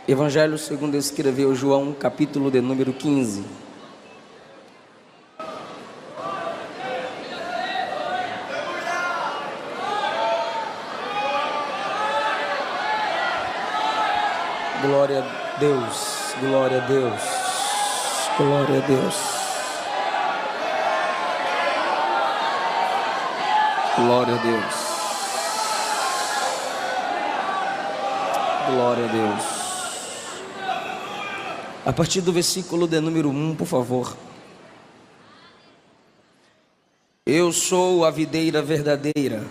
Evangelho segundo escreveu João, capítulo de número 15. Glória a Deus, glória a Deus, glória a Deus. Glória a Deus. Glória a Deus. A partir do versículo de número 1, por favor. Eu sou a videira verdadeira,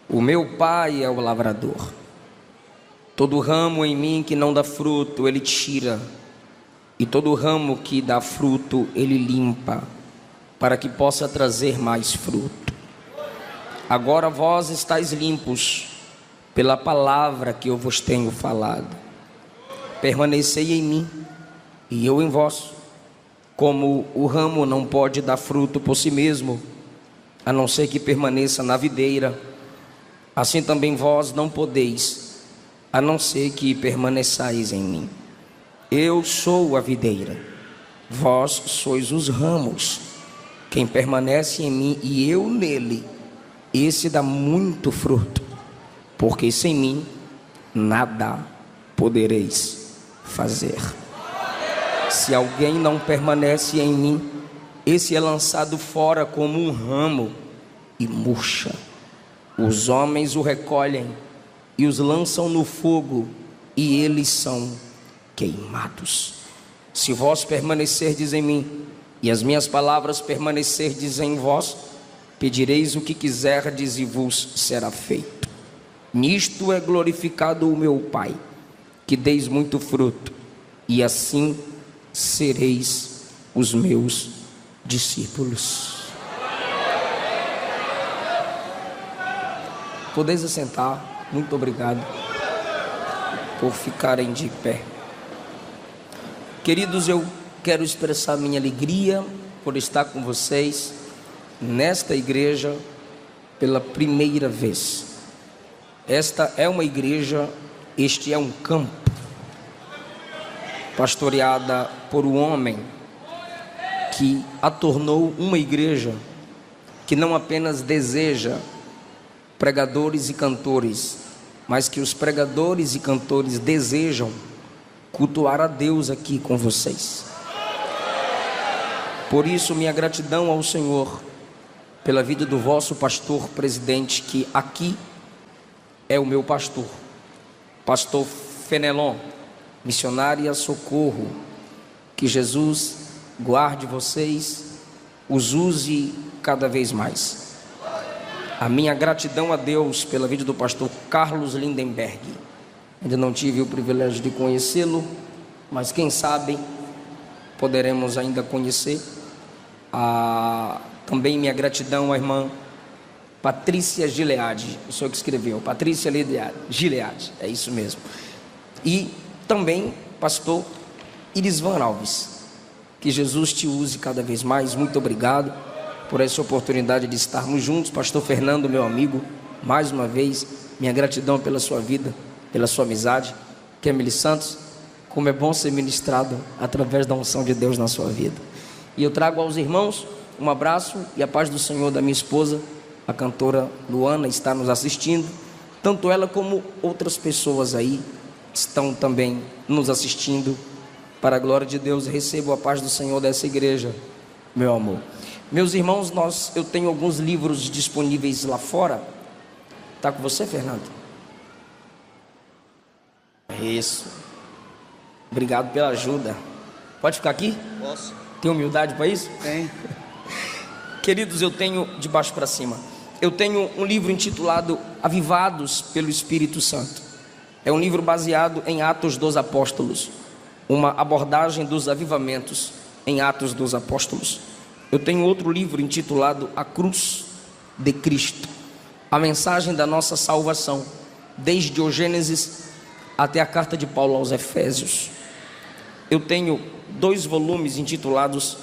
o meu pai é o lavrador. Todo ramo em mim que não dá fruto, ele tira, e todo ramo que dá fruto, ele limpa, para que possa trazer mais fruto. Agora vós estáis limpos, pela palavra que eu vos tenho falado. Permanecei em mim, e eu em vós. Como o ramo não pode dar fruto por si mesmo, a não ser que permaneça na videira, assim também vós não podeis, a não ser que permaneçais em mim. Eu sou a videira, vós sois os ramos. Quem permanece em mim e eu nele, esse dá muito fruto, porque sem mim nada podereis fazer. Se alguém não permanece em mim, esse é lançado fora como um ramo e murcha. Os homens o recolhem e os lançam no fogo, e eles são queimados. Se vós permanecerdes em mim, e as minhas palavras permanecerdes em vós, pedireis o que quiserdes e vos será feito. Nisto é glorificado o meu Pai, que deis muito fruto, e assim sereis os meus discípulos. Podeis assentar. Muito obrigado por ficarem de pé. Queridos, eu quero expressar minha alegria por estar com vocês nesta igreja pela primeira vez. Esta é uma igreja, este é um campo, pastoreada por um homem que a tornou uma igreja que não apenas deseja pregadores e cantores, mas que os pregadores e cantores desejam cultuar a Deus aqui com vocês. Por isso, minha gratidão ao Senhor pela vida do vosso pastor presidente, que aqui é o meu pastor, pastor Fenelon, missionária Socorro. Que Jesus guarde vocês, os use cada vez mais. A minha gratidão a Deus pela vida do pastor Carlos Lindenberg. Ainda não tive o privilégio de conhecê-lo, mas quem sabe poderemos ainda conhecer. Também minha gratidão à irmã Patrícia Gileade, o senhor que escreveu, Patrícia Gileade, é isso mesmo. E também pastor Irisvan Alves. Que Jesus te use cada vez mais. Muito obrigado por essa oportunidade de estarmos juntos. Pastor Fernando, meu amigo, mais uma vez, minha gratidão pela sua vida, pela sua amizade. Kemily Santos, como é bom ser ministrado através da unção de Deus na sua vida. E eu trago aos irmãos um abraço e a paz do Senhor da minha esposa, a cantora Luana, está nos assistindo. Tanto ela como outras pessoas aí estão também nos assistindo. Para a glória de Deus, recebo a paz do Senhor dessa igreja, meu amor. Meus irmãos, eu tenho alguns livros disponíveis lá fora. Está com você, Fernando? Isso. Obrigado pela ajuda. Pode ficar aqui? Posso. Tem humildade para isso? Tem. Queridos, eu tenho de baixo para cima. Eu tenho um livro intitulado Avivados pelo Espírito Santo. É um livro baseado em Atos dos Apóstolos, uma abordagem dos avivamentos em Atos dos Apóstolos. Eu tenho outro livro intitulado A Cruz de Cristo, a mensagem da nossa salvação, desde o Gênesis até a carta de Paulo aos Efésios. Eu tenho 2 volumes intitulados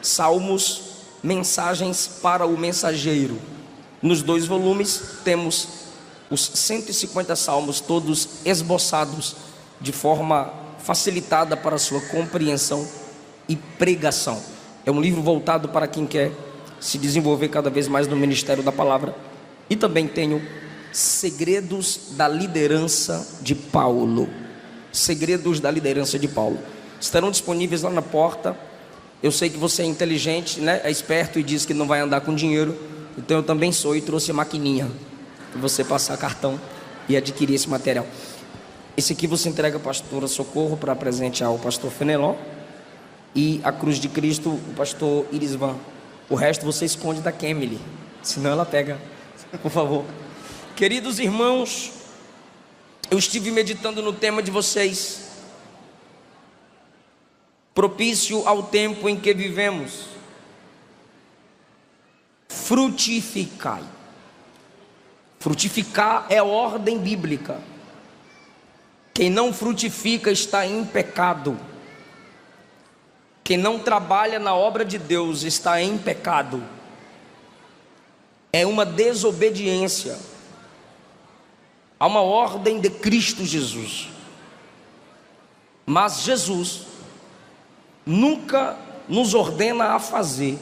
Salmos, Mensagens para o Mensageiro. Nos 2 volumes temos os 150 salmos, todos esboçados de forma facilitada para a sua compreensão e pregação. É um livro voltado para quem quer se desenvolver cada vez mais no ministério da palavra. E também tenho Segredos da Liderança de Paulo. Segredos da Liderança de Paulo. Estarão disponíveis lá na porta. Eu sei que você é inteligente, né? É esperto e diz que não vai andar com dinheiro. Então eu também sou e trouxe a maquininha para você passar cartão e adquirir esse material. Esse aqui você entrega a pastora Socorro para presentear o pastor Fenelon, e a cruz de Cristo o pastor Irisvan. O resto você esconde da Kemily, senão ela pega, por favor. Queridos irmãos, eu estive meditando no tema de vocês, propício ao tempo em que vivemos. Frutificai. Frutificar é ordem bíblica. Quem não frutifica está em pecado. Quem não trabalha na obra de Deus está em pecado. É uma desobediência a uma ordem de Cristo Jesus. Mas Jesus nunca nos ordena a fazer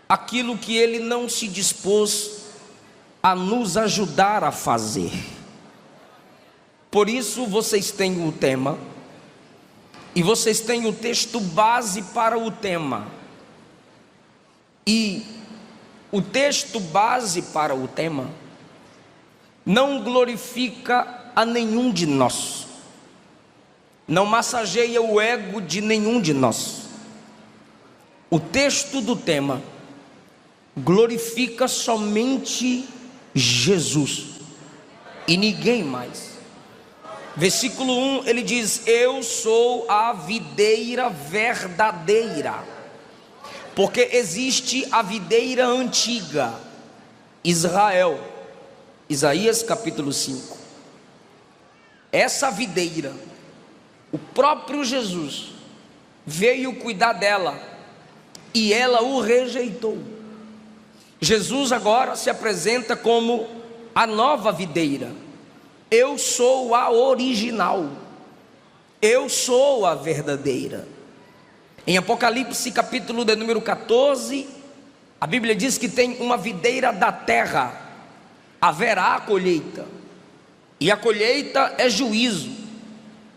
aquilo que Ele não se dispôs a nos ajudar a fazer. Por isso vocês têm o tema, e vocês têm o texto base para o tema. E o texto base para o tema não glorifica a nenhum de nós, não massageia o ego de nenhum de nós. O texto do tema glorifica somente Jesus e ninguém mais. Versículo 1, ele diz: eu sou a videira verdadeira. Porque existe a videira antiga, Israel. Isaías capítulo 5. Essa videira, o próprio Jesus veio cuidar dela, e ela o rejeitou. Jesus agora se apresenta como a nova videira. Eu sou a original, eu sou a verdadeira. Em Apocalipse capítulo de número 14, a Bíblia diz que tem uma videira da terra, haverá a colheita, e a colheita é juízo.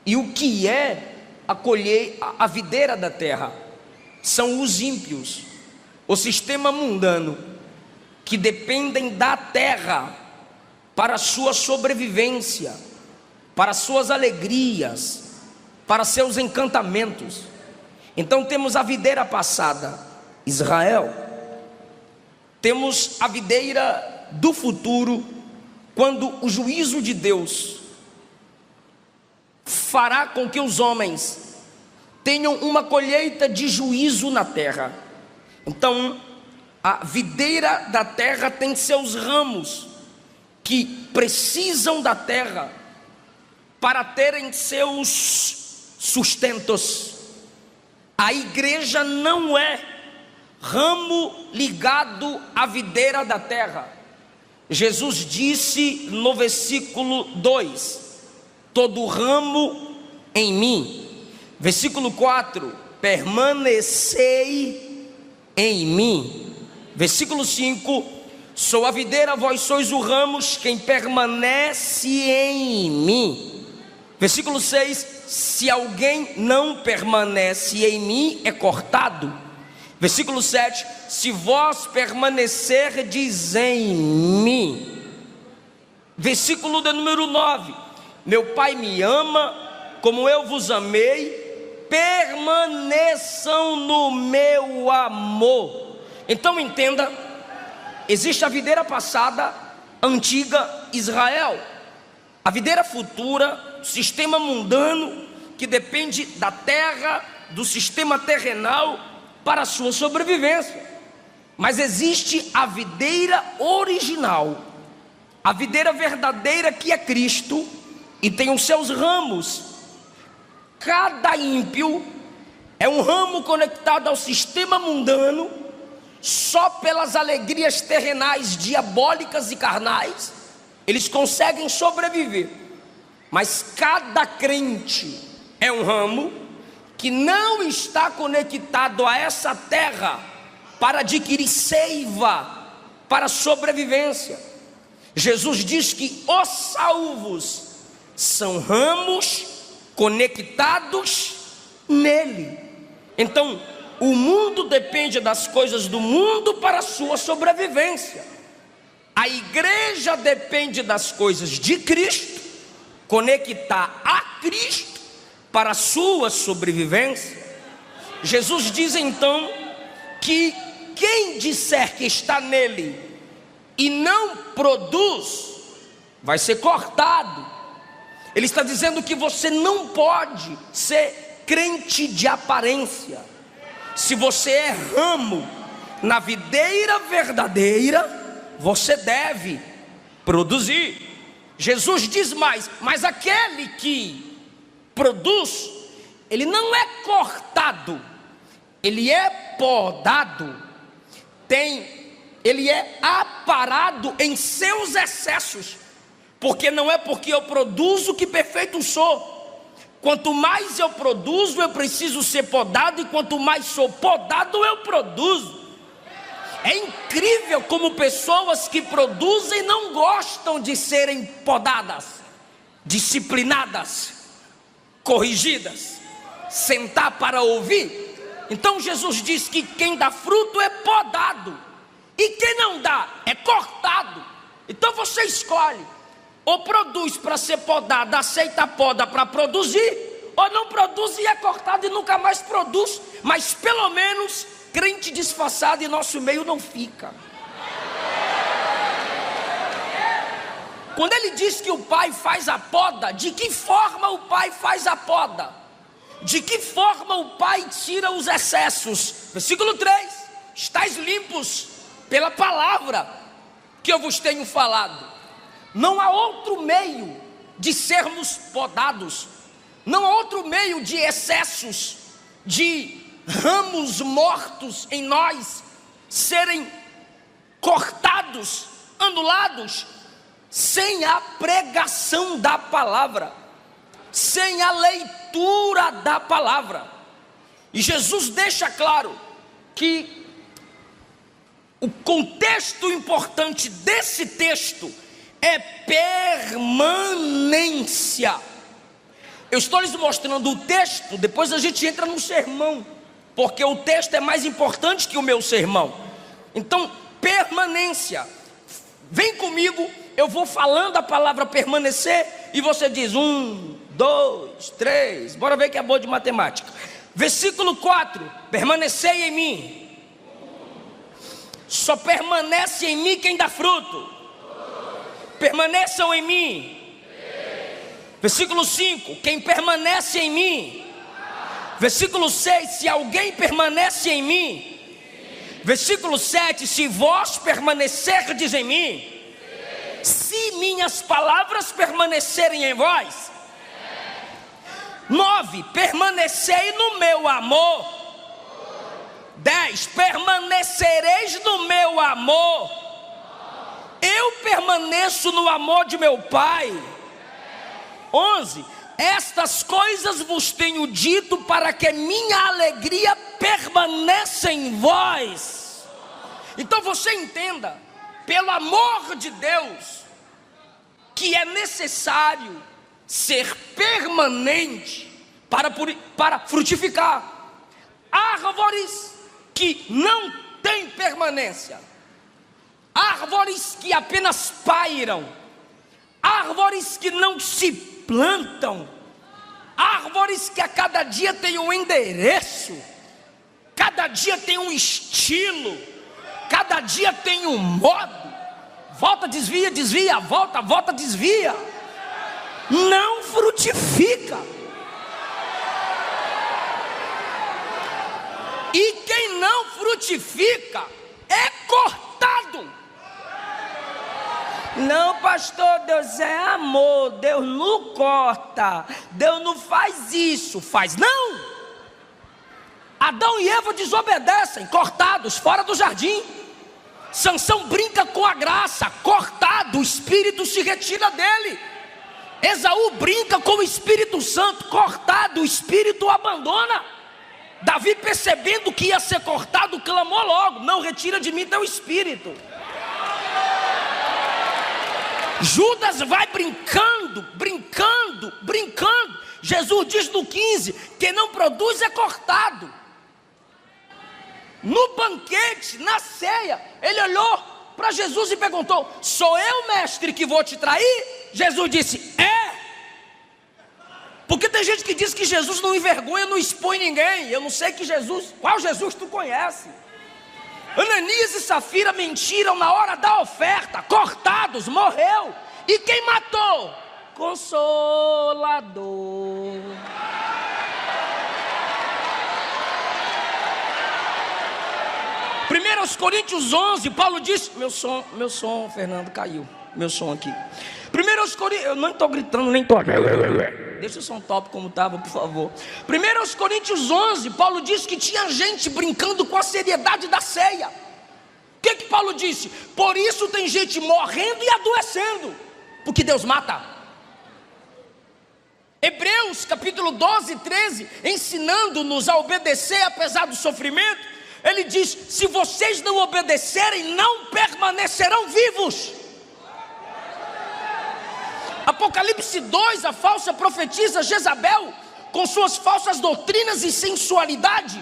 E o que é a videira da terra? São os ímpios, o sistema mundano, que dependem da terra para a sua sobrevivência, para suas alegrias, para seus encantamentos. Então temos a videira passada, Israel. Temos a videira do futuro, quando o juízo de Deus fará com que os homens tenham uma colheita de juízo na terra. Então a videira da terra tem seus ramos, que precisam da terra para terem seus sustentos. A igreja não é ramo ligado à videira da terra. Jesus disse no versículo 2: todo ramo em mim. Versículo 4: permanecei em mim. Versículo 5: sou a videira, vós sois os ramos, quem permanece em mim. Versículo 6: se alguém não permanece em mim, é cortado. Versículo 7: se vós permanecerdes em mim. Versículo de número 9: meu Pai me ama, como eu vos amei, permaneçam no meu amor. Então entenda, existe a videira passada, antiga, Israel. A videira futura, sistema mundano, que depende da terra, do sistema terrenal, para a sua sobrevivência. Mas existe a videira original, a videira verdadeira, que é Cristo, e tem os seus ramos. Cada ímpio é um ramo conectado ao sistema mundano, só pelas alegrias terrenais, diabólicas e carnais, eles conseguem sobreviver. Mas cada crente é um ramo que não está conectado a essa terra para adquirir seiva, para sobrevivência. Jesus diz que os salvos são ramos conectados nele. Então, o mundo depende das coisas do mundo para a sua sobrevivência. A igreja depende das coisas de Cristo, conectar a Cristo para a sua sobrevivência. Jesus diz então que quem disser que está nele e não produz, vai ser cortado. Ele está dizendo que você não pode ser crente de aparência. Se você é ramo na videira verdadeira, você deve produzir. Jesus diz mais, mas aquele que produz, ele não é cortado, ele é podado, ele é aparado em seus excessos, porque não é porque eu produzo que perfeito sou. Quanto mais eu produzo, eu preciso ser podado, e quanto mais sou podado, eu produzo. É incrível como pessoas que produzem não gostam de serem podadas, disciplinadas, corrigidas, sentar para ouvir. Então Jesus diz que quem dá fruto é podado, e quem não dá é cortado. Então você escolhe: ou produz para ser podado, aceita a poda para produzir, ou não produz e é cortado e nunca mais produz. Mas pelo menos crente disfarçado em nosso meio não fica. Quando ele diz que o pai faz a poda, de que forma o pai faz a poda? De que forma o pai tira os excessos? Versículo 3: estáis limpos pela palavra que eu vos tenho falado. Não há outro meio de sermos podados, não há outro meio de excessos, de ramos mortos em nós serem cortados, anulados, sem a pregação da palavra, sem a leitura da palavra. E Jesus deixa claro que o contexto importante desse texto é permanência. Eu estou lhes mostrando o texto, depois a gente entra no sermão, porque o texto é mais importante que o meu sermão. Então, permanência. Vem comigo, eu vou falando a palavra permanecer, e você diz 1, 2, 3, bora ver que é boa de matemática. Versículo 4: permanecei em mim. Só permanece em mim quem dá fruto. Permaneçam em mim. Versículo 5: quem permanece em mim. Versículo 6: se alguém permanece em mim. Versículo 7: se vós permanecerdes em mim. Se minhas palavras permanecerem em vós. 9: permanecei no meu amor. 10: permanecereis no meu amor. Eu permaneço no amor de meu Pai. 11: estas coisas vos tenho dito para que minha alegria permaneça em vós. Então você entenda, pelo amor de Deus, que é necessário ser permanente para frutificar. Árvores que não têm permanência, árvores que apenas pairam, árvores que não se plantam, árvores que a cada dia tem um endereço, cada dia tem um estilo, cada dia tem um modo. Volta, desvia, desvia, volta, volta, desvia. Não frutifica. E quem não frutifica é cortado. Não, pastor, Deus é amor, Deus não corta, Deus não faz isso, faz não. Adão e Eva desobedecem, cortados, fora do jardim. Sansão brinca com a graça, cortado, o espírito se retira dele. Esaú brinca com o Espírito Santo, cortado, o Espírito o abandona. Davi, percebendo que ia ser cortado, clamou logo: não, retira de mim teu Espírito. Judas vai brincando. Jesus diz no 15: quem não produz é cortado. No banquete, na ceia, ele olhou para Jesus e perguntou: sou eu, mestre, que vou te trair? Jesus disse: é. Porque tem gente que diz que Jesus não envergonha, não expõe ninguém. Eu não sei que Jesus, qual Jesus tu conhece? Ananias e Safira mentiram na hora da oferta, cortados, morreu. E quem matou? Consolador. Primeiros Coríntios 11, Paulo diz: meu som, Fernando, caiu. Meu som aqui. Primeiros Coríntios, eu não estou gritando, nem estou. Deixa o som top como estava, por favor. Primeiros Coríntios 11, Paulo diz que tinha gente brincando com a seriedade da ceia. O que Paulo disse? Por isso tem gente morrendo e adoecendo, porque Deus mata. Hebreus capítulo 12, 13, ensinando-nos a obedecer apesar do sofrimento, ele diz: se vocês não obedecerem, não permanecerão vivos. Apocalipse 2, a falsa profetisa Jezabel, com suas falsas doutrinas e sensualidade,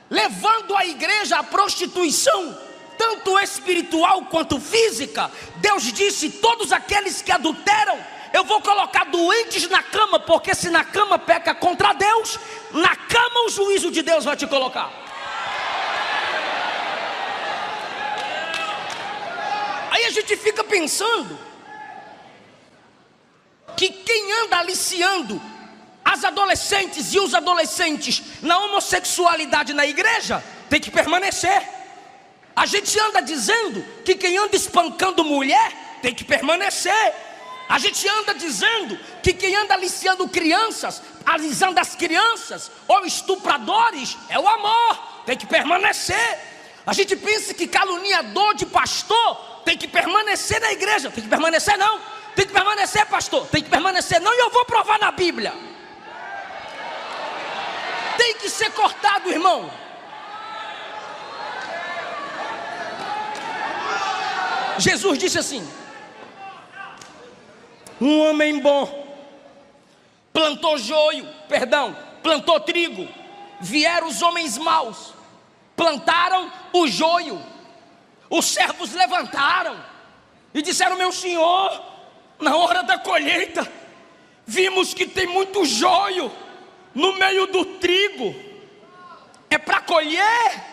levando a igreja à prostituição, tanto espiritual quanto física. Deus disse: todos aqueles que adulteram, eu vou colocar doentes na cama, porque se na cama peca contra Deus, na cama o juízo de Deus vai te colocar. Aí a gente fica pensando que quem anda aliciando as adolescentes e os adolescentes na homossexualidade na igreja tem que permanecer. A gente anda dizendo que quem anda espancando mulher tem que permanecer. A gente anda dizendo que quem anda aliciando crianças, alisando as crianças, ou estupradores, é o amor, tem que permanecer. A gente pensa que caluniador de pastor tem que permanecer na igreja. Tem que permanecer não. Tem que permanecer, pastor. Tem que permanecer não, e eu vou provar na Bíblia. Tem que ser cortado, irmão. Jesus disse assim: um homem bom plantou trigo. Vieram os homens maus, plantaram o joio. Os servos levantaram e disseram: meu senhor, na hora da colheita, vimos que tem muito joio no meio do trigo. É para colher?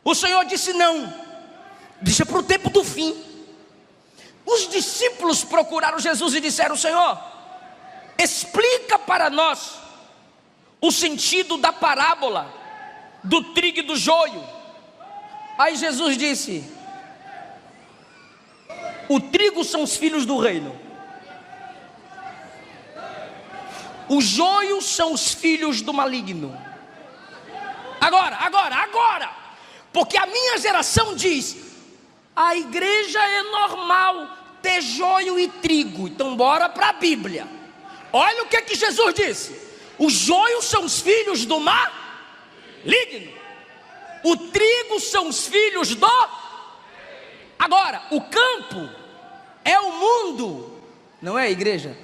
O Senhor disse: não, deixa para o tempo do fim. Os discípulos procuraram Jesus e disseram: Senhor, explica para nós o sentido da parábola do trigo e do joio. Aí Jesus disse: o trigo são os filhos do reino, o joio são os filhos do maligno. Agora, porque a minha geração diz: a igreja é normal ter joio e trigo, então bora para a Bíblia. Olha o que Jesus disse: os joios são os filhos do maligno, o trigo são os filhos do... Agora, o campo é o mundo, não é a igreja.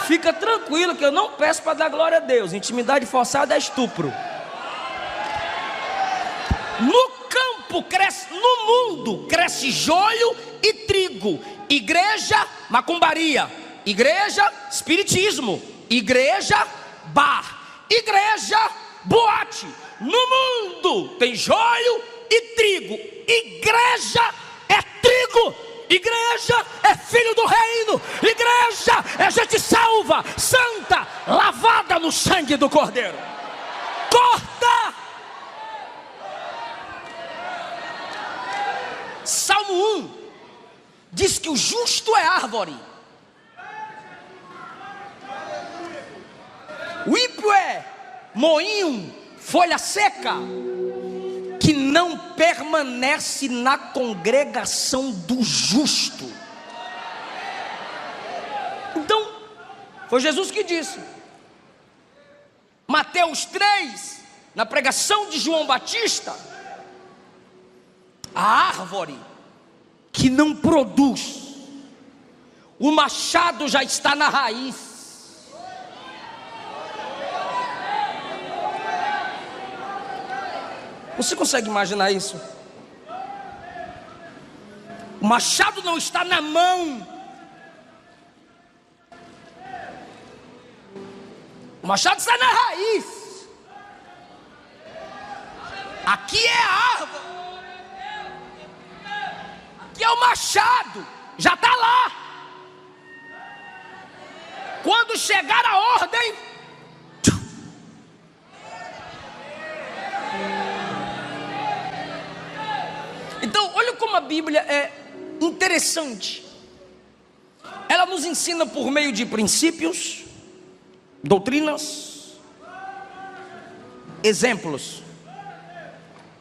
Fica tranquilo que eu não peço para dar glória a Deus. Intimidade forçada é estupro. No campo cresce, no mundo cresce joio e trigo. Igreja, macumbaria. Igreja, espiritismo. Igreja, bar. Igreja, boate. No mundo tem joio e trigo. Igreja é trigo. Igreja é filho do reino. Igreja é gente salva, santa, lavada no sangue do Cordeiro. Corta! Salmo 1 diz que o justo é árvore, o ímpio é moinho, folha seca, que que não permanece na congregação do justo. Então, foi Jesus que disse. Mateus 3, na pregação de João Batista: a árvore que não produz, o machado já está na raiz. Você consegue imaginar isso? O machado não está na mão, o machado está na raiz. Aqui é a árvore, aqui é o machado, já está lá. Quando chegar a ordem, então olha como a Bíblia é interessante. Ela nos ensina por meio de princípios, doutrinas, exemplos.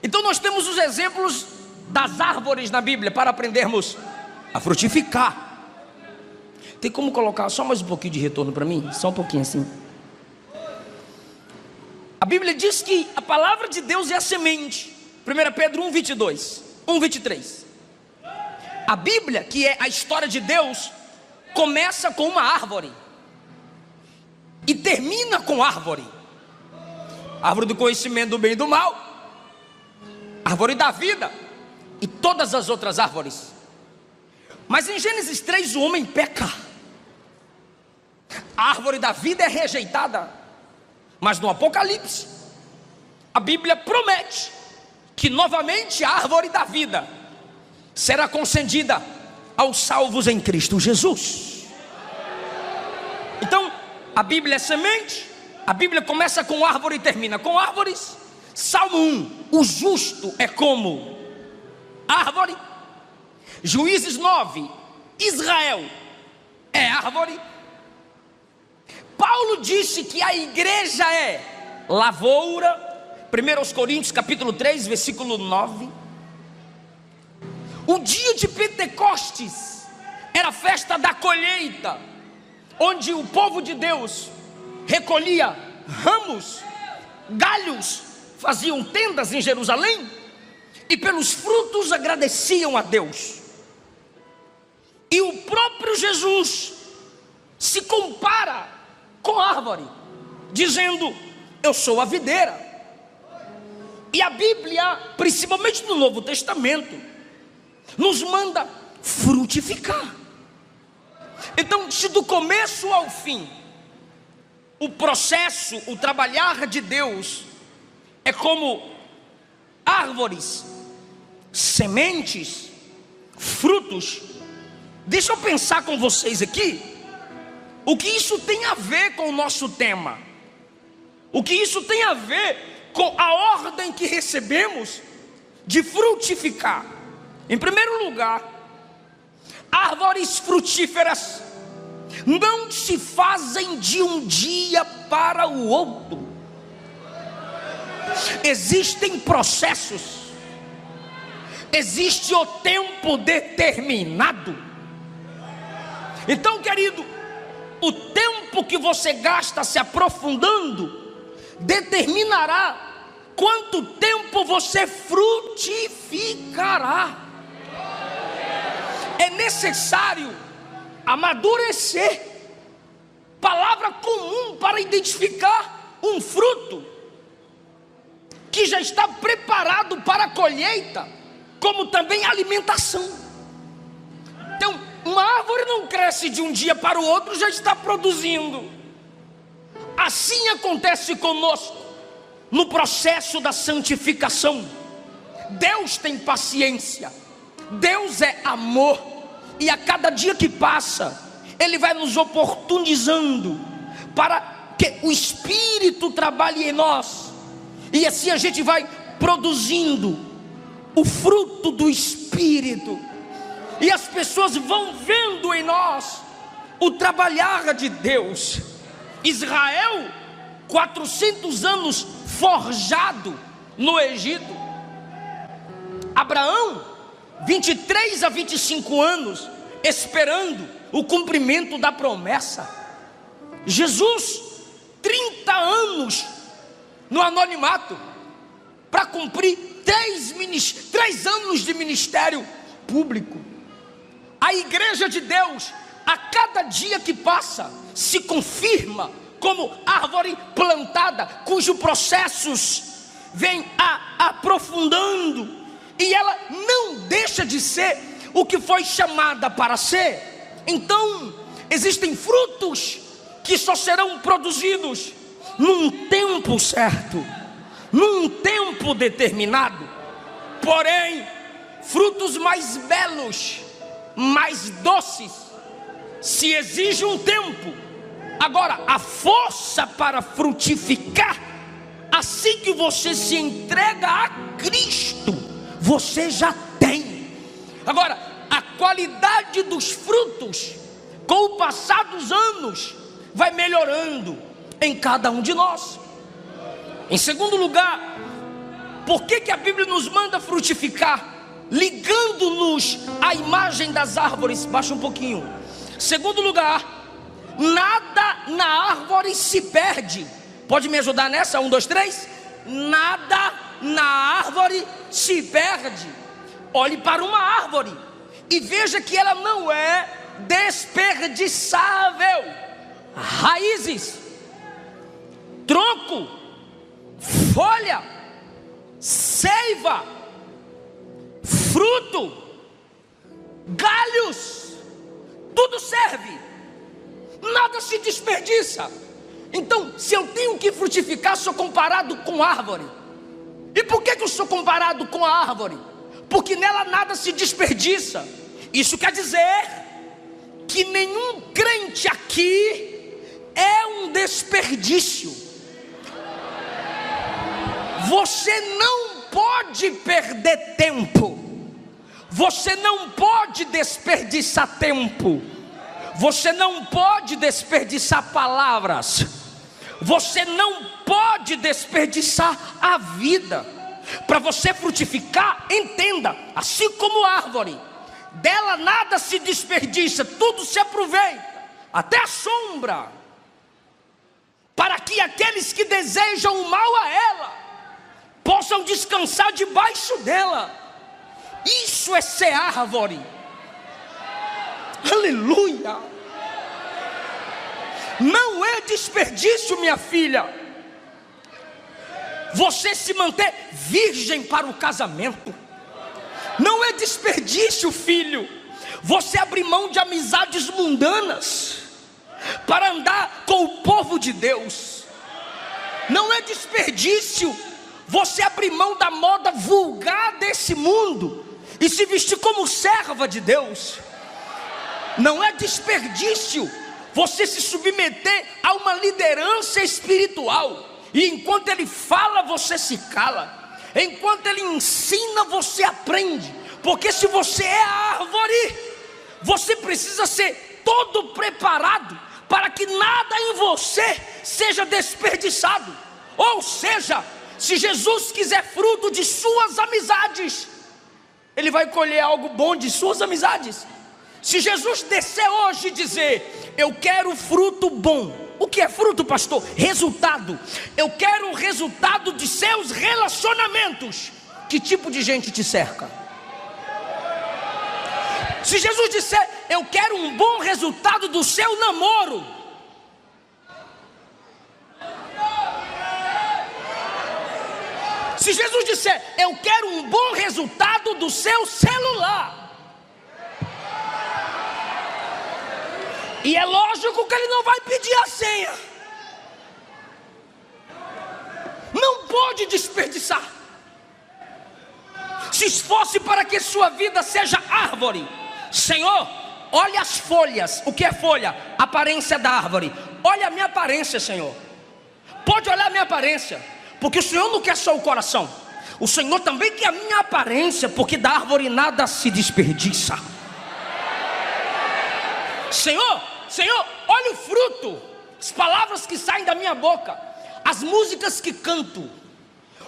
Então nós temos os exemplos das árvores na Bíblia para aprendermos a frutificar. Tem como colocar só mais um pouquinho de retorno para mim? Só um pouquinho assim. A Bíblia diz que a palavra de Deus é a semente. 1 Pedro 1:22, 1:23. A Bíblia, que é a história de Deus, começa com uma árvore e termina com árvore. Árvore do conhecimento do bem e do mal, árvore da vida e todas as outras árvores. Mas em Gênesis 3 o homem peca. A árvore da vida é rejeitada. Mas no Apocalipse, a Bíblia promete que novamente a árvore da vida será concedida aos salvos em Cristo Jesus. Então, a Bíblia é semente. A Bíblia começa com árvore e termina com árvores. Salmo 1, o justo é como árvore. Juízes 9, Israel é árvore. Paulo disse que a igreja é lavoura. 1 Coríntios capítulo 3, versículo 9. O dia de Pentecostes era a festa da colheita, onde o povo de Deus recolhia ramos, galhos, faziam tendas em Jerusalém e pelos frutos agradeciam a Deus. E o próprio Jesus se compara com a árvore, dizendo: eu sou a videira. E a Bíblia, principalmente no Novo Testamento, nos manda frutificar. Então, se do começo ao fim, o processo, o trabalhar de Deus é como árvores, sementes, frutos. Deixa eu pensar com vocês aqui, o que isso tem a ver com o nosso tema? O que isso tem a ver com a ordem que recebemos de frutificar? Em primeiro lugar, árvores frutíferas não se fazem de um dia para o outro. Existem processos, existe o tempo determinado. Então, querido, o tempo que você gasta se aprofundando determinará quanto tempo você frutificará. É necessário amadurecer. Palavra comum para identificar um fruto que já está preparado para a colheita, como também a alimentação. Então, uma árvore não cresce de um dia para o outro, já está produzindo. Assim acontece conosco no processo da santificação. Deus tem paciência, Deus é amor, e a cada dia que passa, Ele vai nos oportunizando para que o Espírito trabalhe em nós, e assim a gente vai produzindo o fruto do Espírito, e as pessoas vão vendo em nós o trabalhar de Deus. Israel, 400 anos forjado no Egito, Abraão, 23 a 25 anos, esperando o cumprimento da promessa. Jesus, 30 anos no anonimato, para cumprir 3 anos de ministério público. A igreja de Deus, a cada dia que passa, se confirma como árvore plantada, cujos processos vêm aprofundando, e ela não deixa de ser o que foi chamada para ser. Então, existem frutos que só serão produzidos num tempo certo, num tempo determinado. Porém, frutos mais belos, mais doces, se exige um tempo. Agora, a força para frutificar, assim que você se entrega a Cristo, você já tem. Agora, a qualidade dos frutos, com o passar dos anos, vai melhorando em cada um de nós. Em segundo lugar, por que a Bíblia nos manda frutificar? Ligando-nos à imagem das árvores. Baixa um pouquinho. Segundo lugar, nada na árvore se perde. Pode me ajudar nessa? 1, 2, 3. Nada na árvore se perde. Olhe para uma árvore e veja que ela não é desperdiçável. Raízes, tronco, folha, seiva, fruto, galhos, tudo serve, nada se desperdiça. Então, se eu tenho que frutificar, sou comparado com árvore. E por que eu sou comparado com a árvore? Porque nela nada se desperdiça. Isso quer dizer que nenhum crente aqui é um desperdício. Você não pode perder tempo. Você não pode desperdiçar tempo. Você não pode desperdiçar palavras. Você não pode desperdiçar a vida. Para você frutificar, entenda, assim como árvore, dela nada se desperdiça, tudo se aproveita, até a sombra, para que aqueles que desejam o mal a ela possam descansar debaixo dela. Isso é ser árvore. Aleluia. Não é desperdício, minha filha, você se manter virgem para o casamento. Não é desperdício, filho, você abrir mão de amizades mundanas para andar com o povo de Deus. Não é desperdício você abrir mão da moda vulgar desse mundo e se vestir como serva de Deus. Não é desperdício você se submeter a uma liderança espiritual, e enquanto ele fala, você se cala. Enquanto ele ensina, você aprende. Porque se você é árvore, você precisa ser todo preparado para que nada em você seja desperdiçado. Ou seja, se Jesus quiser fruto de suas amizades, ele vai colher algo bom de suas amizades. Se Jesus descer hoje e dizer: eu quero fruto bom. O que é fruto, pastor? Resultado. Eu quero o resultado de seus relacionamentos. Que tipo de gente te cerca? Se Jesus disser: eu quero um bom resultado do seu namoro, se Jesus disser: eu quero um bom resultado do seu celular, e é lógico que ele não vai pedir a senha. Não pode desperdiçar. Se esforce para que sua vida seja árvore. Senhor, olha as folhas. O que é folha? Aparência da árvore. Olha a minha aparência, Senhor. Pode olhar a minha aparência, porque o Senhor não quer só o coração. O Senhor também quer a minha aparência, porque da árvore nada se desperdiça. Senhor, olha o fruto, as palavras que saem da minha boca, as músicas que canto,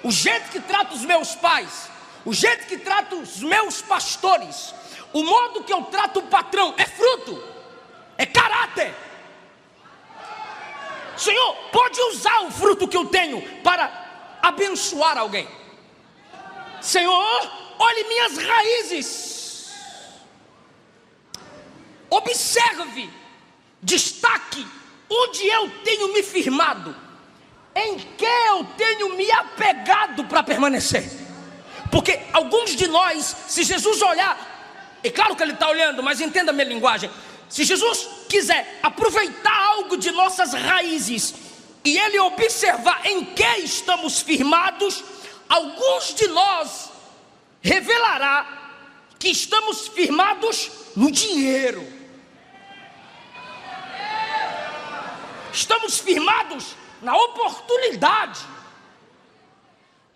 o jeito que trato os meus pais, o jeito que trato os meus pastores, o modo que eu trato o patrão, é fruto, é caráter. Senhor, pode usar o fruto que eu tenho para abençoar alguém. Senhor, olhe minhas raízes. Observe, destaque onde eu tenho me firmado, em que eu tenho me apegado para permanecer. Porque alguns de nós, se Jesus olhar, é claro que Ele está olhando, mas entenda a minha linguagem. Se Jesus quiser aproveitar algo de nossas raízes e Ele observar em que estamos firmados, alguns de nós revelará que estamos firmados no dinheiro. Estamos firmados na oportunidade,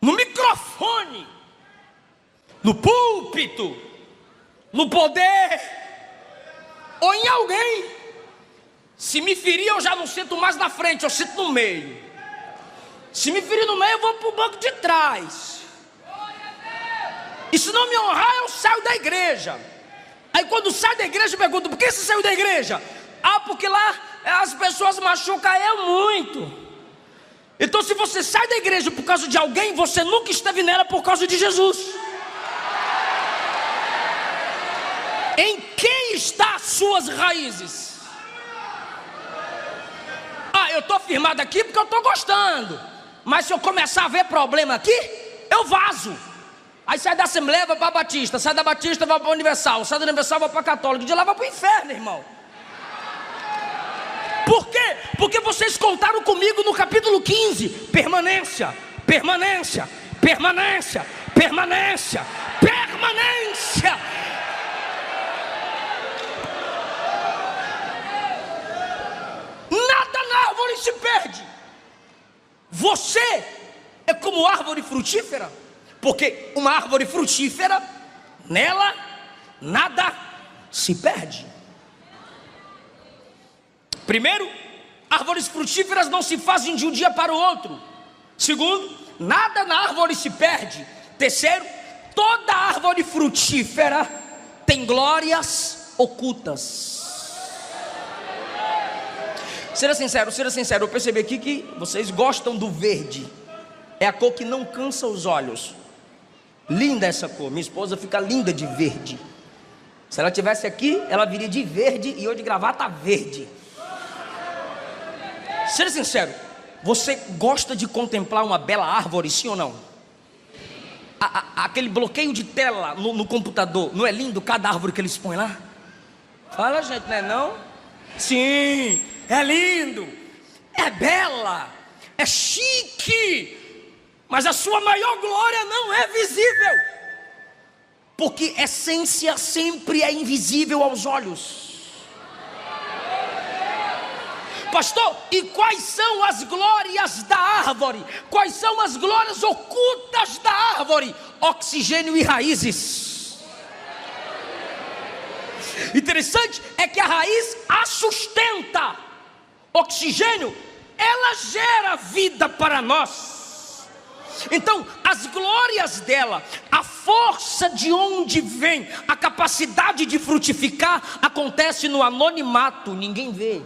no microfone, no púlpito, no poder, ou em alguém. Se me ferir, eu já não sinto mais na frente, eu sinto no meio. Se me ferir no meio, eu vou para o banco de trás. E se não me honrar, eu saio da igreja. Aí quando sai da igreja, eu pergunto: por que você saiu da igreja? Ah, porque lá as pessoas machucam eu muito. Então, se você sai da igreja por causa de alguém, você nunca esteve nela por causa de Jesus. Em quem estão as suas raízes? Ah, eu estou firmado aqui porque eu estou gostando. Mas se eu começar a ver problema aqui, eu vazo. Aí sai da Assembleia, vai para a Batista. Sai da Batista, vai para a Universal. Sai da Universal, vai para a Católica. De lá vai para o inferno, irmão. Por quê? Porque vocês contaram comigo no capítulo 15. Permanência, permanência, permanência, permanência, permanência. Nada na árvore se perde. Você é como árvore frutífera. Porque uma árvore frutífera, nela nada se perde. Primeiro, árvores frutíferas não se fazem de um dia para o outro. Segundo, nada na árvore se perde. Terceiro, toda árvore frutífera tem glórias ocultas. Seja sincero, eu percebi aqui que vocês gostam do verde. É a cor que não cansa os olhos. Linda essa cor, minha esposa fica linda de verde. Se ela estivesse aqui, ela viria de verde e eu de gravata verde. Seja sincero, você gosta de contemplar uma bela árvore, sim ou não? Aquele bloqueio de tela no computador, não é lindo cada árvore que eles põem lá? Fala, gente, não é não? Sim, é lindo, é bela, é chique. Mas a sua maior glória não é visível, porque essência sempre é invisível aos olhos. Pastor, e quais são as glórias da árvore? Quais são as glórias ocultas da árvore? Oxigênio e raízes. Interessante é que a raiz a sustenta. Oxigênio, ela gera vida para nós. Então, as glórias dela, a força de onde vem, a capacidade de frutificar, acontece no anonimato, ninguém vê.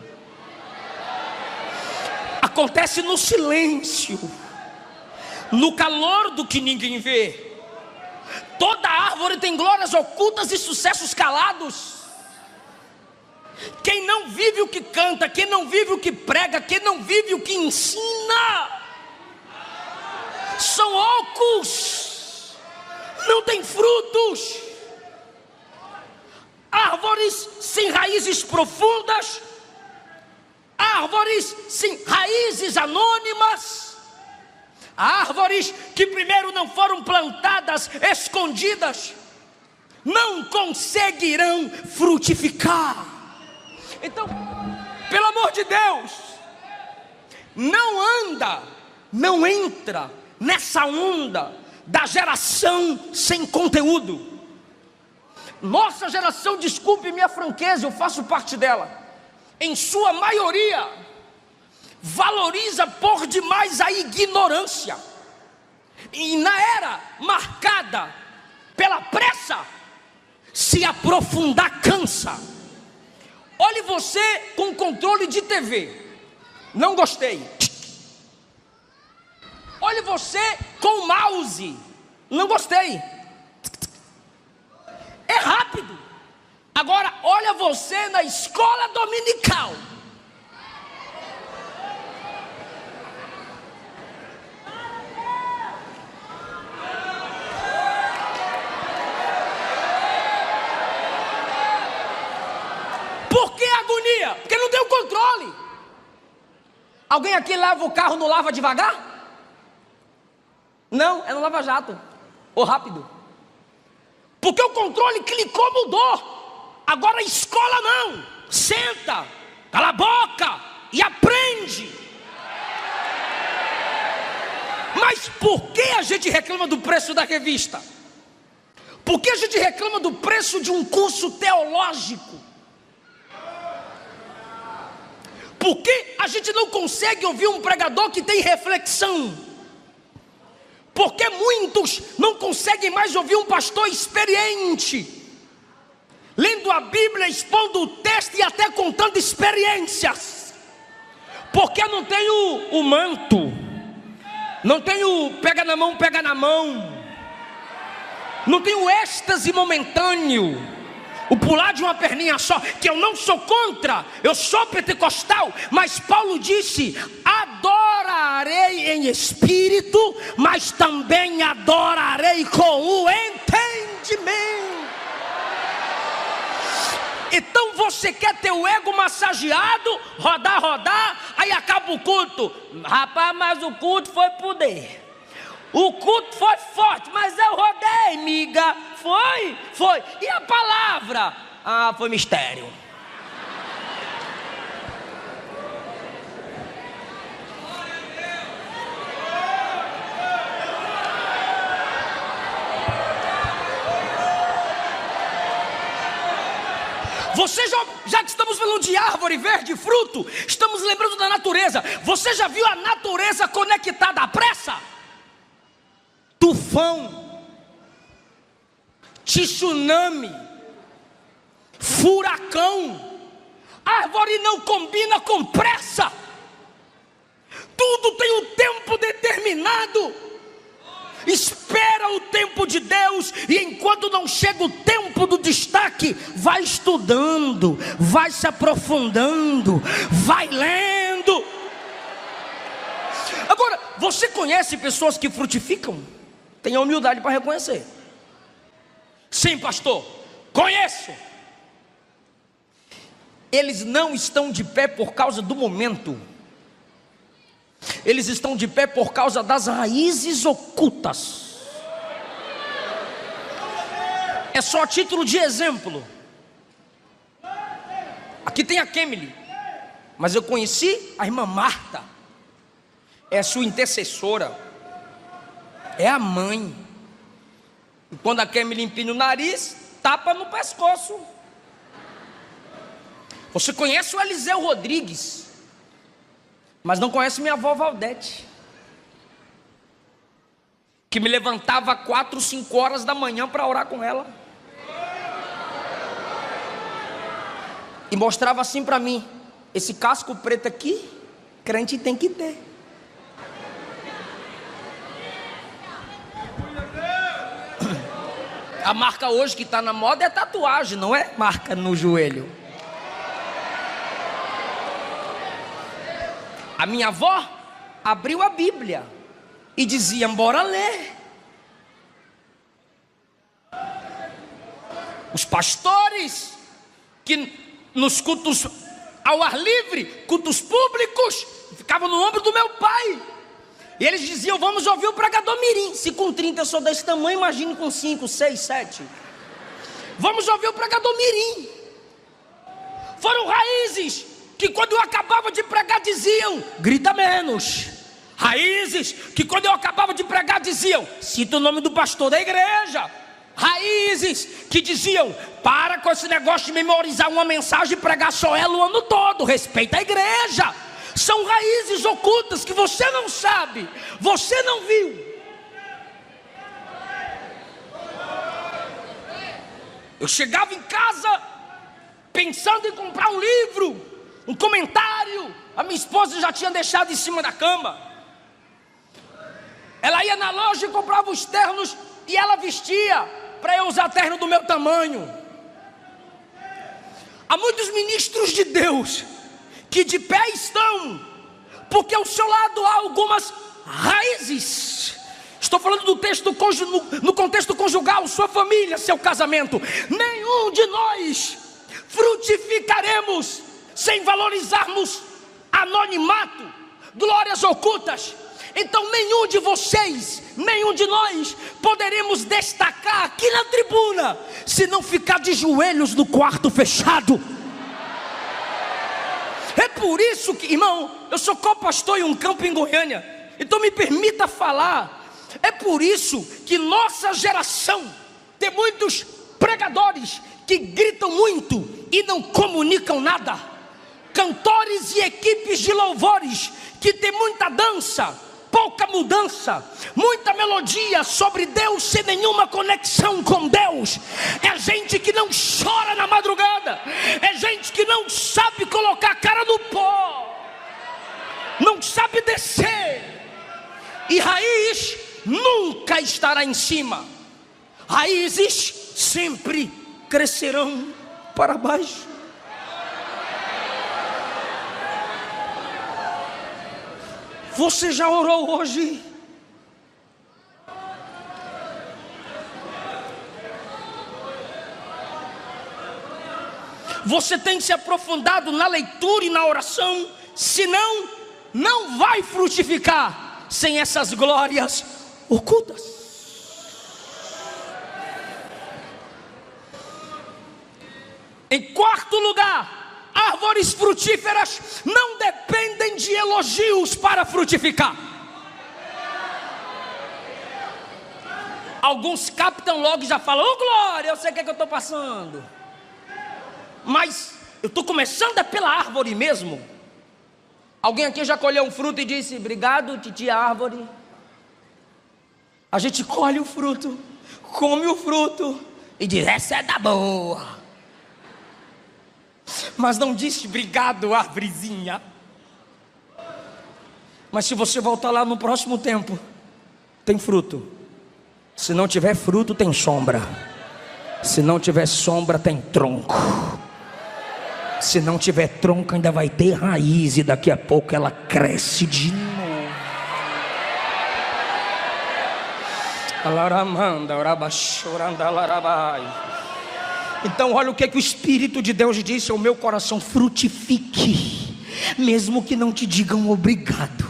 Acontece no silêncio, no calor do que ninguém vê. Toda árvore tem glórias ocultas e sucessos calados. Quem não vive o que canta, quem não vive o que prega, quem não vive o que ensina, são ocos, não tem frutos. Árvores sem raízes profundas, árvores sem raízes anônimas, árvores que primeiro não foram plantadas escondidas, não conseguirão frutificar. Então, pelo amor de Deus, não entra nessa onda da geração sem conteúdo. Nossa geração, desculpe minha franqueza, eu faço parte dela, em sua maioria, valoriza por demais a ignorância. E na era marcada Pela pressa, se aprofundar cansa. Olhe você com controle de TV. Não gostei. Olhe você com mouse. Não gostei. É rápido. Agora, olha você na escola dominical. Por que agonia? Porque não tem o controle. Alguém aqui leva o carro no lava devagar? Não, é no lava jato. Ou rápido. Porque o controle clicou, mudou. Agora a escola não. Senta, cala a boca e aprende. Mas por que a gente reclama do preço da revista? Por que a gente reclama do preço de um curso teológico? Por que a gente não consegue ouvir um pregador que tem reflexão? Por que muitos não conseguem mais ouvir um pastor experiente, lendo a Bíblia, expondo o texto e até contando experiências? Porque não tem o manto, não tem o pega na mão, não tem o êxtase momentâneo, o pular de uma perninha só, que eu não sou contra, eu sou pentecostal, mas Paulo disse: adorarei em espírito, mas também adorarei com o entendimento. Então você quer ter o ego massageado, rodar, aí acaba o culto. Rapaz, mas o culto foi poder. O culto foi forte, mas eu rodei, miga. Foi. E a palavra? Ah, foi mistério. Você já que estamos falando de árvore verde, fruto, estamos lembrando da natureza. Você já viu a natureza conectada à pressa? Tufão, tsunami, furacão. Árvore não combina com pressa. Tudo tem um tempo determinado. Espera o tempo de Deus, e enquanto não chega o tempo do destaque, vai estudando, vai se aprofundando, vai lendo. Agora, você conhece pessoas que frutificam? Tenha humildade para reconhecer. Sim, pastor, conheço. Eles não estão de pé por causa do momento. Eles estão de pé por causa das raízes ocultas. É só a título de exemplo. Aqui tem a Kemily, mas eu conheci a irmã Marta. É a sua intercessora, é a mãe. E quando a Kemily empina o nariz, tapa no pescoço. Você conhece o Eliseu Rodrigues, mas não conhece minha avó Valdete, que me levantava 4, 5 horas da manhã para orar com ela, e mostrava assim para mim: esse casco preto aqui, crente tem que ter. A marca hoje que está na moda é tatuagem, não é marca no joelho. A minha avó abriu a Bíblia e dizia: bora ler. Os pastores que nos cultos ao ar livre, cultos públicos, ficavam no ombro do meu pai. E eles diziam: vamos ouvir o pregador mirim. Se com 30 eu sou desse tamanho, imagine com 5, 6, 7. Vamos ouvir o pregador mirim. Foram raízes que quando eu acabava de pregar diziam: grita menos. Raízes que quando eu acabava de pregar diziam: cita o nome do pastor da igreja. Raízes que diziam: para com esse negócio de memorizar uma mensagem e pregar só ela o ano todo, respeita a igreja. São raízes ocultas que você não sabe, você não viu. Eu chegava em casa pensando em comprar um livro, um comentário. A minha esposa já tinha deixado em cima da cama. Ela ia na loja e comprava os ternos e ela vestia para eu usar terno do meu tamanho. Há muitos ministros de Deus que de pé estão, porque ao seu lado há algumas raízes. Estou falando do texto no contexto conjugal, sua família, seu casamento. Nenhum de nós frutificaremos sem valorizarmos anonimato, glórias ocultas. Então nenhum de vocês, nenhum de nós poderemos destacar aqui na tribuna se não ficar de joelhos no quarto fechado. É por isso que, irmão, eu sou co-pastor em um campo em Goiânia, então me permita falar. É por isso que nossa geração tem muitos pregadores que gritam muito e não comunicam nada, cantores e equipes de louvores que tem muita dança, pouca mudança, muita melodia sobre Deus sem nenhuma conexão com Deus. É gente que não chora na madrugada, é gente que não sabe colocar a cara no pó, não sabe descer. E raiz nunca estará em cima, raízes sempre crescerão para baixo. Você já orou hoje? Você tem se aprofundado na leitura e na oração? Senão, não vai frutificar sem essas glórias ocultas. Em quarto lugar, árvores frutíferas não dependem de elogios para frutificar. Alguns captam logo e já falam: ô glória, eu sei o que é que eu estou passando. Mas eu estou começando pela árvore mesmo. Alguém aqui já colheu um fruto e disse: obrigado, titia árvore? A gente colhe o fruto, come o fruto e diz: essa é da boa. Mas não disse obrigado, árvorezinha. Mas se você voltar lá no próximo tempo, tem fruto. Se não tiver fruto, tem sombra. Se não tiver sombra, tem tronco. Se não tiver tronco, ainda vai ter raiz. E daqui a pouco ela cresce de novo. Então olha o que o Espírito de Deus disse ao meu coração: frutifique, mesmo que não te digam obrigado.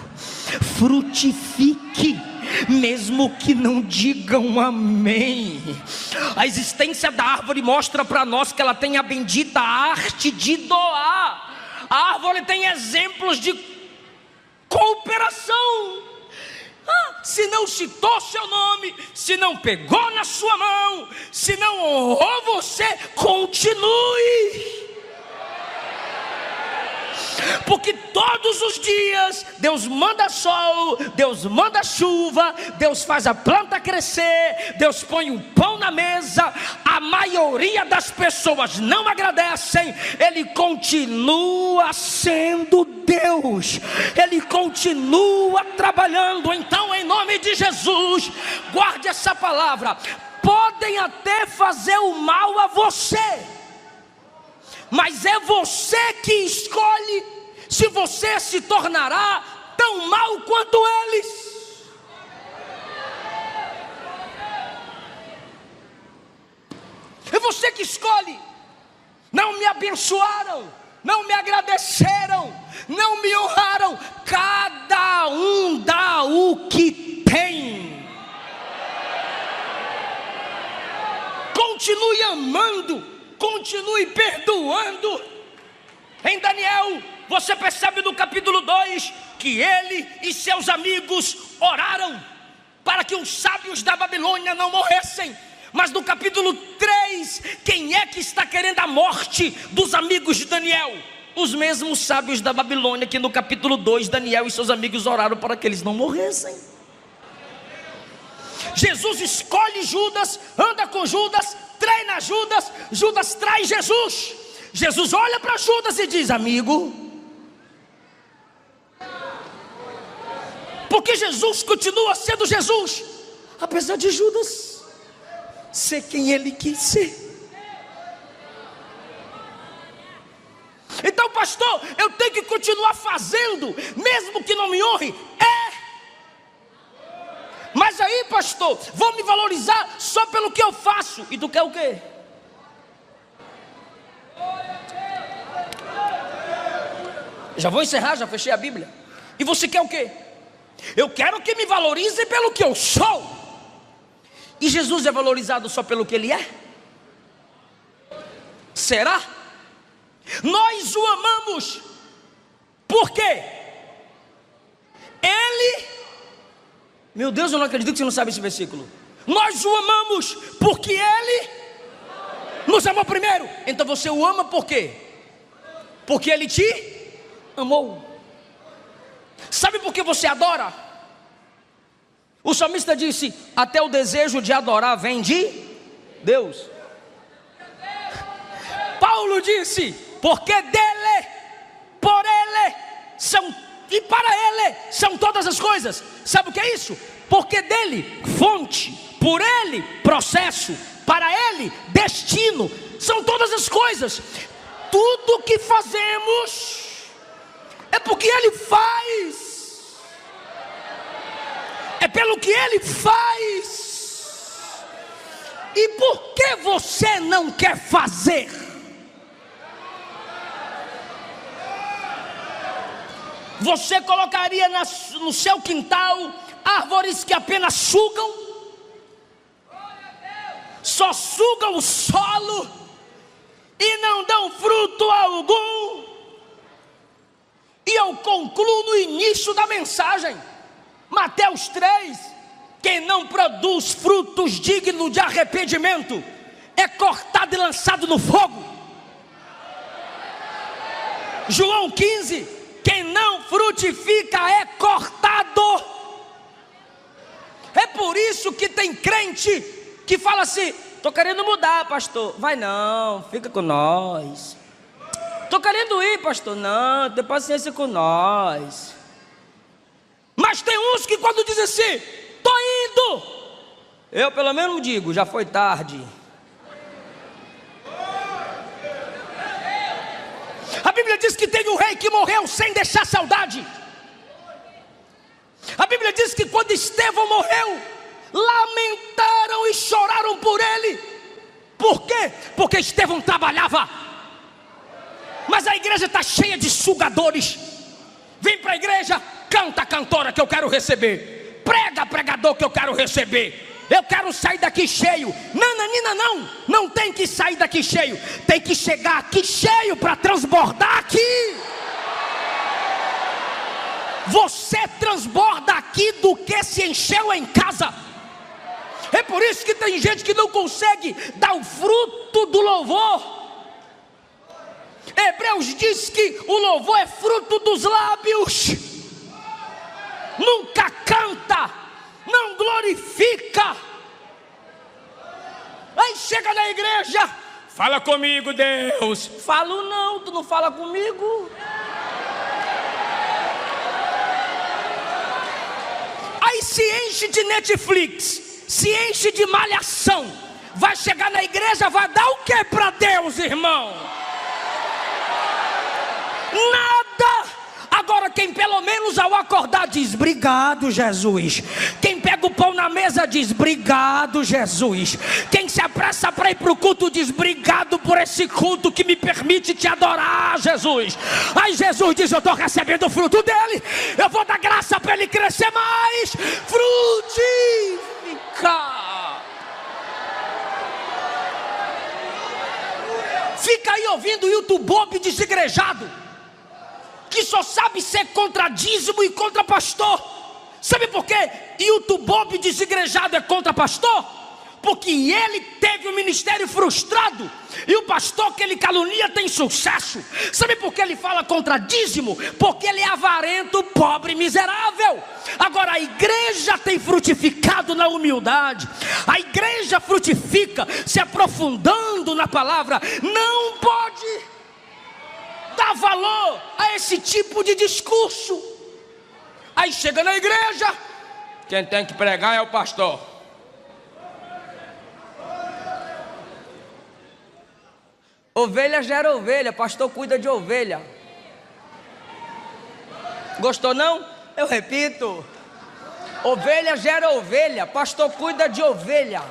Frutifique, mesmo que não digam amém. A existência da árvore mostra para nós que ela tem a bendita arte de doar. A árvore tem exemplos de cooperação. Se não citou seu nome, se não pegou na sua mão, se não honrou você, continue. Porque todos os dias Deus manda sol, Deus manda chuva, Deus faz a planta crescer, Deus põe um pão na mesa. A maioria das pessoas não agradecem. Ele continua sendo Deus, Ele continua trabalhando. Então, em nome de Jesus, guarde essa palavra. Podem até fazer o mal a você, mas é você que escolhe se você se tornará tão mal quanto eles. É você que escolhe. Não me abençoaram, não me agradeceram, não me honraram. Cada um dá o que tem. Continue amando, continue perdoando. Em Daniel, você percebe no capítulo 2 que ele e seus amigos oraram para que os sábios da Babilônia não morressem. Mas no capítulo 3, quem é que está querendo a morte dos amigos de Daniel? Os mesmos sábios da Babilônia que no capítulo 2, Daniel e seus amigos oraram para que eles não morressem. Jesus escolhe Judas, anda com Judas, treina Judas, Judas traz Jesus. Jesus olha para Judas e diz: amigo. Porque Jesus continua sendo Jesus, apesar de Judas ser quem ele quis ser. Então, pastor, eu tenho que continuar fazendo, mesmo que não me honre? Mas aí, pastor, vou me valorizar só pelo que eu faço. E tu quer o quê? Já vou encerrar, já fechei a Bíblia. E você quer o quê? Eu quero que me valorize pelo que eu sou. E Jesus é valorizado só pelo que ele é? Será? Nós o amamos. Por quê? Ele... Meu Deus, eu não acredito que você não sabe esse versículo. Nós o amamos porque ele nos amou primeiro. Então você o ama por quê? Porque ele te amou. Sabe por que você adora? O salmista disse: até o desejo de adorar vem de Deus. Paulo disse: porque dele, por ele e para ele são todas as coisas. Sabe o que é isso? Porque dele, fonte, por ele, processo, para ele, destino, são todas as coisas. Tudo que fazemos é porque ele faz, é pelo que ele faz. E por que você não quer fazer? Você colocaria no seu quintal árvores que apenas sugam, só sugam o solo e não dão fruto algum? E eu concluo no início da mensagem, Mateus 3: quem não produz frutos dignos de arrependimento é cortado e lançado no fogo. João 15: quem não frutifica é cortado. É por isso que tem crente que fala assim: estou querendo mudar, pastor. Vai não, fica com nós. Estou querendo ir, pastor. Não, tem paciência com nós. Mas tem uns que quando dizem assim: estou indo, eu pelo menos digo: já foi tarde. A Bíblia diz que tem um rei que morreu sem deixar saudade. A Bíblia diz que quando Estevão morreu, lamentaram e choraram por ele. Por quê? Porque Estevão trabalhava. Mas a igreja está cheia de sugadores. Vem para a igreja, canta, cantora, que eu quero receber. Prega, pregador, que eu quero receber. Eu quero sair daqui cheio. Nananina, não tem que sair daqui cheio. Tem que chegar aqui cheio para transbordar aqui. Você transborda aqui do que se encheu em casa. É por isso que tem gente que não consegue dar o fruto do louvor. Hebreus diz que o louvor é fruto dos lábios. Nunca canta, não glorifica. Aí chega na igreja: fala comigo, Deus. Falo não, tu não fala comigo. Aí se enche de Netflix, se enche de malhação. Vai chegar na igreja, vai dar o que para Deus, irmão? Nada. Agora quem pelo menos ao acordar diz: obrigado, Jesus. Quem pega o pão na mesa diz: obrigado, Jesus. Quem se apressa para ir para o culto diz: obrigado por esse culto que me permite te adorar, Jesus. Aí Jesus diz: eu estou recebendo o fruto dele, eu vou dar graça para ele crescer mais. Frutificar. Fica aí ouvindo o YouTube desigrejado, que só sabe ser contra dízimo e contra pastor. Sabe por quê? YouTube desigrejado é contra pastor? porque ele teve um ministério frustrado, e o pastor que ele calunia tem sucesso. Sabe por que ele fala contra dízimo? Porque ele é avarento, pobre, miserável. Agora a igreja tem frutificado na humildade, a igreja frutifica se aprofundando na palavra. Não pode dar valor a esse tipo de discurso. Aí chega na igreja, quem tem que pregar é o pastor. Ovelha gera ovelha, pastor cuida de ovelha. Gostou não? Eu repito. Ovelha gera ovelha, pastor cuida de ovelha.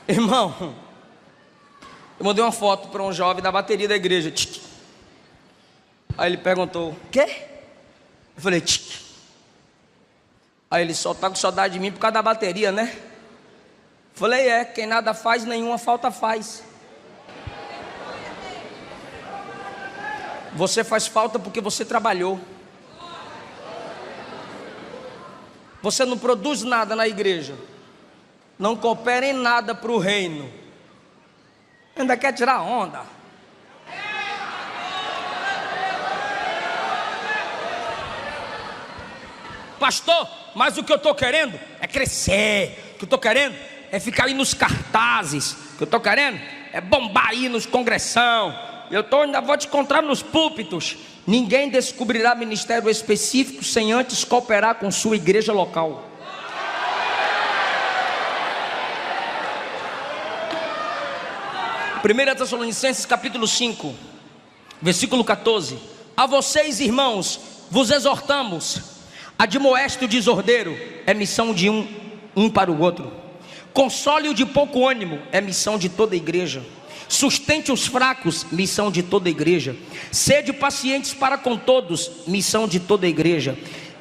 Irmão, eu mandei uma foto para um jovem da bateria da igreja. Aí ele perguntou: quê? Eu falei: aí ele só tá com saudade de mim por causa da bateria, né? Falei: é, quem nada faz, nenhuma falta faz. Você faz falta porque você trabalhou. Você não produz nada na igreja, não coopera em nada para o reino, ainda quer tirar onda. Pastor, mas o que eu estou querendo é crescer. O que eu estou querendo é ficar aí nos cartazes. O que eu estou querendo é bombar aí nos congressão. Ainda vou te encontrar nos púlpitos. Ninguém descobrirá ministério específico sem antes cooperar com sua igreja local. 1 Tessalonicenses capítulo 5, versículo 14. A vocês, irmãos, vos exortamos: admoeste o desordeiro, é missão de um para o outro. Console o de pouco ânimo, é missão de toda a igreja. Sustente os fracos, missão de toda a igreja. Sede pacientes para com todos, missão de toda a igreja.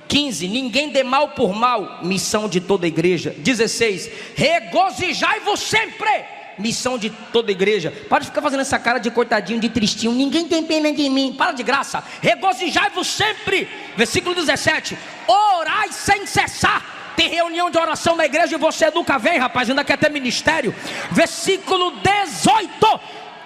15, ninguém dê mal por mal, missão de toda a igreja. 16, regozijai-vos sempre, missão de toda a igreja. Para de ficar fazendo essa cara de coitadinho, de tristinho. Ninguém tem pena de mim, para de graça. Regozijai-vos sempre. Versículo 17, orai sem cessar. Tem reunião de oração na igreja e você nunca vem, rapaz, ainda quer ter ministério. Versículo 18,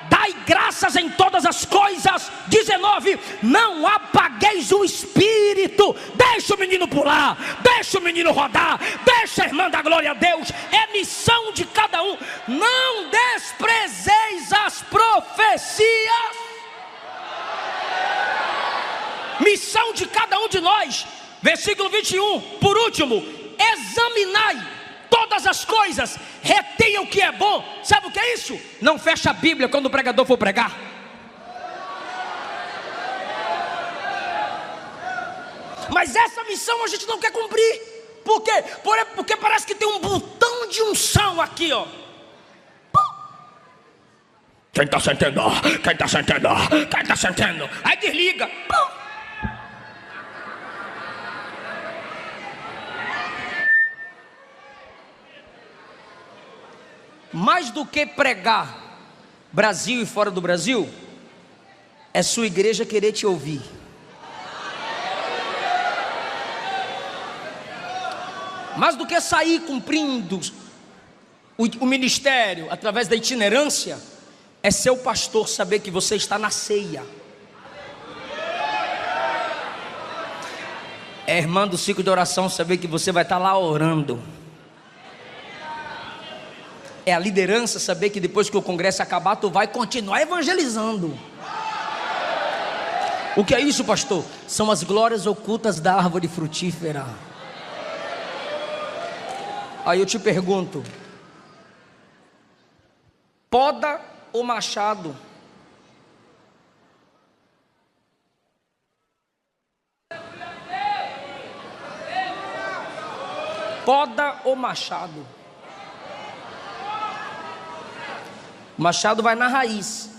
dai graças em todas as coisas. 19, não apagueis o espírito. Deixa o menino pular, deixa o menino rodar, deixa a irmã dar glória a Deus. É missão de cada um. Não desprezeis as profecias. Missão de cada um de nós. Versículo 21, por último, examinai todas as coisas, retenha o que é bom. Sabe o que é isso? Não fecha a Bíblia quando o pregador for pregar. Mas essa missão a gente não quer cumprir. Por quê? Porque parece que tem um botão de unção aqui, ó. Quem está sentindo? Quem está sentindo? Quem está sentindo? Aí desliga. Mais do que pregar Brasil e fora do Brasil, é sua igreja querer te ouvir. Mais do que sair cumprindo o ministério através da itinerância, é seu pastor saber que você está na ceia. É irmã do ciclo de oração saber que você vai estar lá orando. É a liderança saber que depois que o congresso acabar, tu vai continuar evangelizando. O que é isso, pastor? São as glórias ocultas da árvore frutífera. Aí eu te pergunto: poda ou machado? Poda ou machado? O machado vai na raiz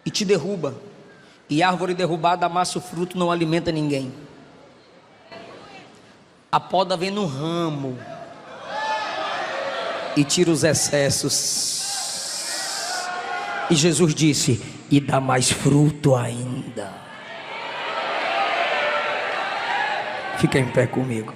e te derruba. E a árvore derrubada amassa o fruto, não alimenta ninguém. A poda vem no ramo e tira os excessos. E Jesus disse: e dá mais fruto ainda. Fica em pé comigo.